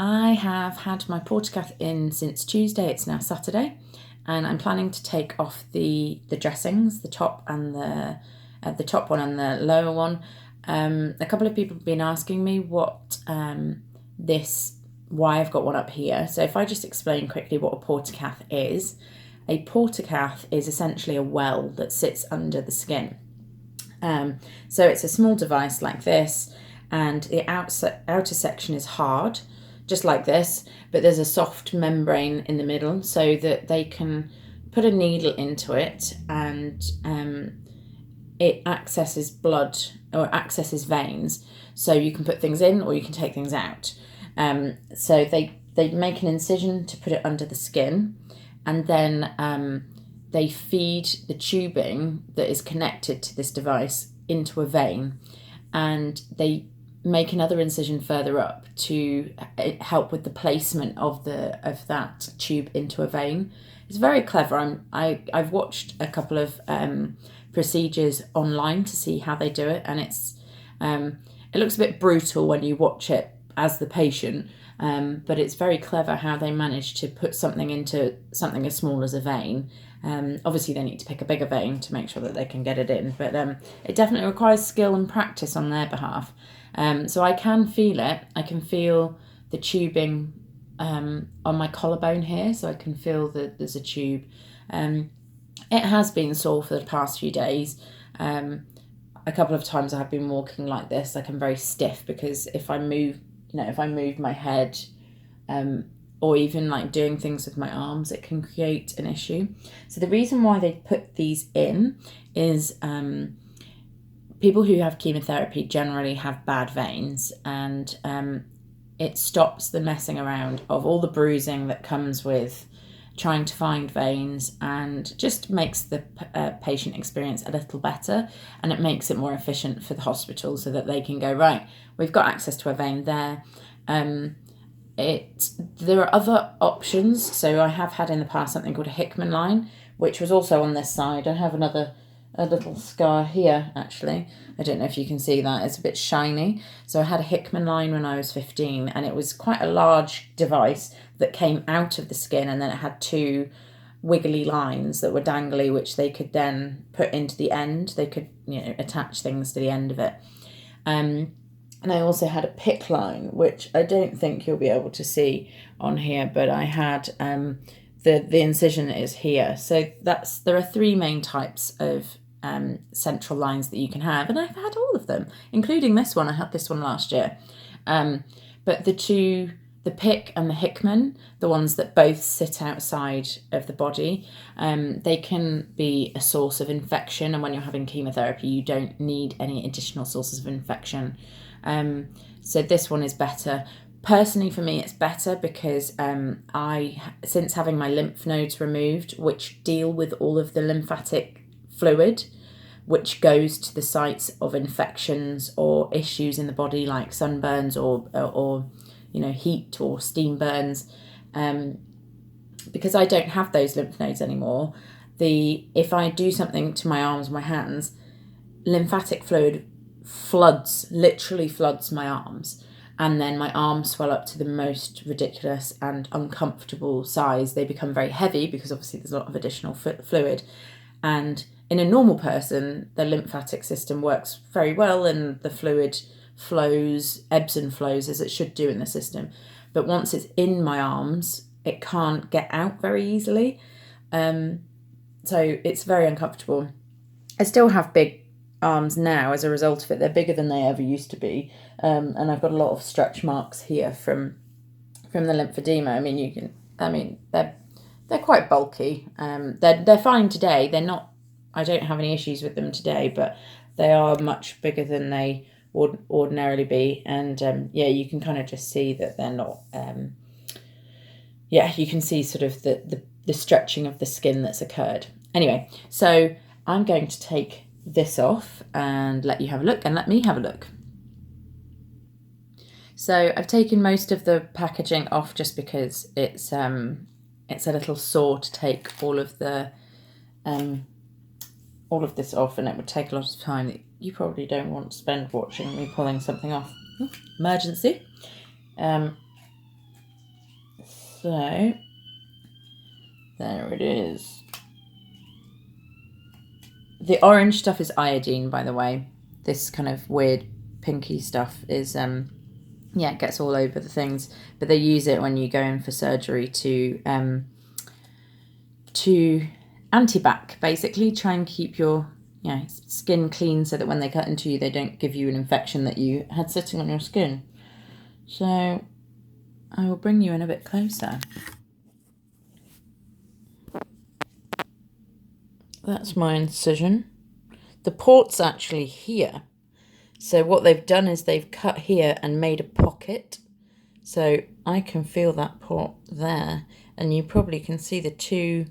I have had my portacath in since Tuesday. It's now Saturday, and I'm planning to take off the dressings, the top and the top one and the lower one. A couple of people have been asking me why I've got one up here. So if I just explain quickly what a portacath is. A portacath is essentially a well that sits under the skin. So it's a small device like this, and the outer section is hard, just like this, but there's a soft membrane in the middle so that they can put a needle into it, and it accesses blood or accesses veins, so you can put things in or you can take things out. So they make an incision to put it under the skin, and then they feed the tubing that is connected to this device into a vein, and they make another incision further up to help with the placement of that tube into a vein. It's very clever. I've watched a couple of procedures online to see how they do it, and it looks a bit brutal when you watch it as the patient, but it's very clever how they manage to put something into something as small as a vein. Obviously they need to pick a bigger vein to make sure that they can get it in, but it definitely requires skill and practice on their behalf. So I can feel it. I can feel the tubing on my collarbone here, so I can feel that there's a tube. It has been sore for the past few days. A couple of times I have been walking like this, like I'm very stiff, because if I move my head, or even like doing things with my arms, it can create an issue. So the reason why they put these in is people who have chemotherapy generally have bad veins, and it stops the messing around of all the bruising that comes with trying to find veins, and just makes the patient experience a little better, and it makes it more efficient for the hospital so that they can go, right, we've got access to a vein there. There are other options. So I have had in the past something called a Hickman line, which was also on this side. I have a little scar here, actually. I don't know if you can see that. It's a bit shiny. So I had a Hickman line when I was 15, and it was quite a large device that came out of the skin, and then it had two wiggly lines that were dangly, which they could then put into the end. They could, attach things to the end of it. And I also had a PICC line, which I don't think you'll be able to see on here, but I had the incision is here. So there are three main types of central lines that you can have, and I've had all of them, including this one. I had this one last year. But the PICC and the Hickman, the ones that both sit outside of the body, they can be a source of infection, and when you're having chemotherapy, you don't need any additional sources of infection. So this one is better. Personally, for me, it's better because since having my lymph nodes removed, which deal with all of the lymphatic fluid, which goes to the sites of infections or issues in the body, like sunburns or heat or steam burns, because I don't have those lymph nodes anymore. If I do something to my arms, my hands, lymphatic fluid literally floods my arms, and then my arms swell up to the most ridiculous and uncomfortable size. They become very heavy because obviously there's a lot of additional fluid, and in a normal person the lymphatic system works very well and the fluid ebbs and flows as it should do in the system. But once it's in my arms, it can't get out very easily, so it's very uncomfortable. I still have big arms now as a result of it. They're bigger than they ever used to be, and I've got a lot of stretch marks here from the lymphedema. They're quite bulky. They're fine today. They're not. I don't have any issues with them today, but they are much bigger than they would ordinarily be, and you can kind of just see that they're not. You can see sort of the stretching of the skin that's occurred. Anyway, so I'm going to take this off and let you have a look, and let me have a look. So I've taken most of the packaging off just because it's a little sore to take all of this off, and it would take a lot of time that you probably don't want to spend watching me pulling something off. Emergency. So, there it is. The orange stuff is iodine, by the way. This kind of weird pinky stuff is, it gets all over the things. But they use it when you go in for surgery to antibac, basically. Try and keep your skin clean so that when they cut into you, they don't give you an infection that you had sitting on your skin. So I will bring you in a bit closer. That's my incision. The port's actually here. So what they've done is they've cut here and made a pocket. So I can feel that port there. And you probably can see the two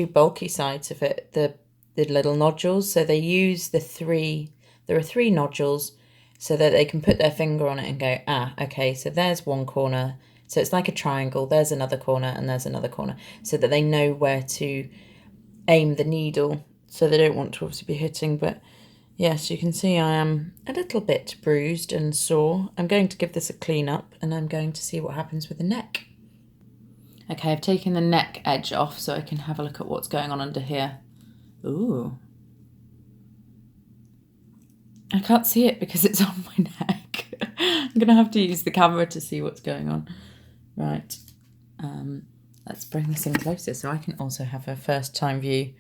bulky sides of it, the little nodules. So they use there are 3 nodules so that they can put their finger on it and go, okay, so there's one corner. So it's like a triangle. There's another corner and there's another corner, so that they know where to aim the needle, so they don't want to obviously be hitting. But yes, you can see I am a little bit bruised and sore. I'm going to give this a clean up and I'm going to see what happens with the neck. Okay, I've taken the neck edge off so I can have a look at what's going on under here. Ooh. I can't see it because it's on my neck. I'm going to have to use the camera to see what's going on. Right. Let's bring this in closer so I can also have a first time view.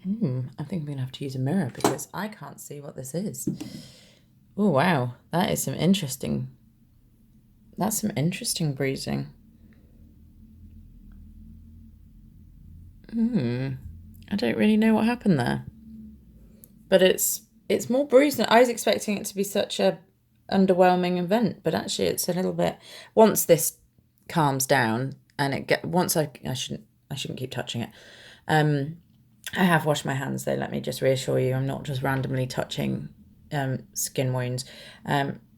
I think I'm going to have to use a mirror because I can't see what this is. Oh, wow. That's some interesting bruising. I don't really know what happened there. But it's more bruised than I was expecting it to be. Such a underwhelming event, but actually it's a little bit, once this calms down and I shouldn't keep touching it. I have washed my hands though, let me just reassure you. I'm not just randomly touching skin wounds.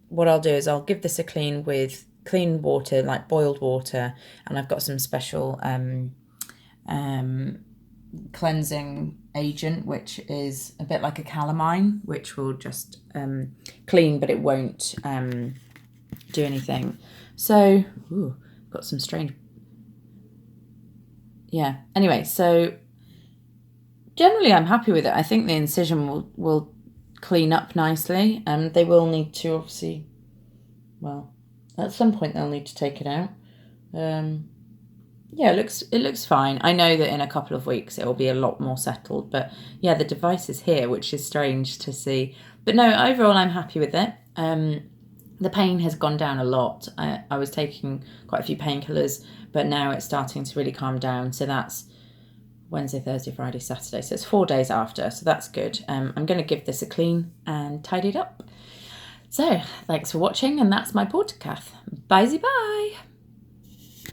What I'll do is I'll give this a clean with clean water, like boiled water, and I've got some special cleansing agent, which is a bit like a calamine, which will just clean, but it won't do anything. So, got some strange... Yeah, anyway, so generally I'm happy with it. I think the incision will clean up nicely. They will need to obviously, well, at some point they'll need to take it out. Yeah, it looks fine. I know that in a couple of weeks it will be a lot more settled, but yeah, the device is here, which is strange to see. But no, overall I'm happy with it. The pain has gone down a lot. I was taking quite a few painkillers, but now it's starting to really calm down. So that's Wednesday, Thursday, Friday, Saturday. So it's 4 days after, so that's good. I'm going to give this a clean and tidy it up. So thanks for watching, and that's my portacath. Bye-bye.